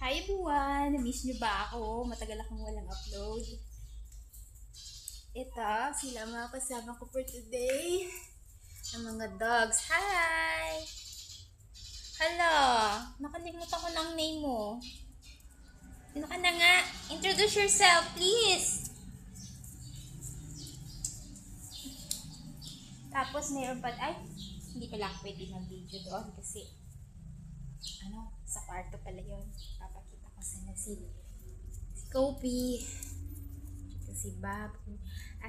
Hi everyone! Na-miss niyo ba ako? Matagal akong walang upload. Ito, sila mga kasama ko for today. Ang mga dogs. Hi! Hello! Nakalimutan ko ng name mo. Sino ka na nga? Introduce yourself, please! Tapos mayroon pa, ay, hindi pala ako pwede mag-video doon kasi sa kwarto pala yun. Papakita ko sana si Kopi. Si Babu.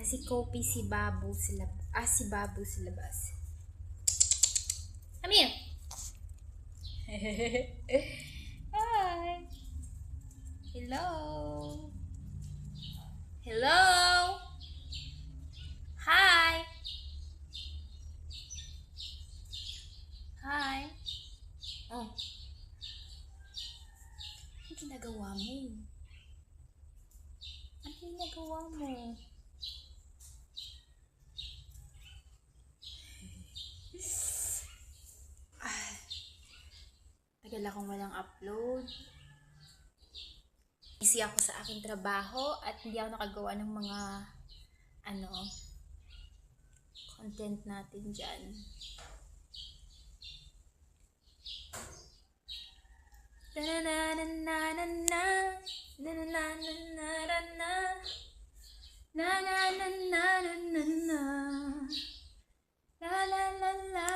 Si Kopi, si Babu, sila. Si Babu sa labas. Come here. Hi. Hello. Hello. Hi. Hi. Oh. Ano ginagawa mo? Ano ginagawa mo? Tagal akong walang upload. Busy ako sa aking trabaho at hindi ako nakagawa ng mga content natin dyan. La la la la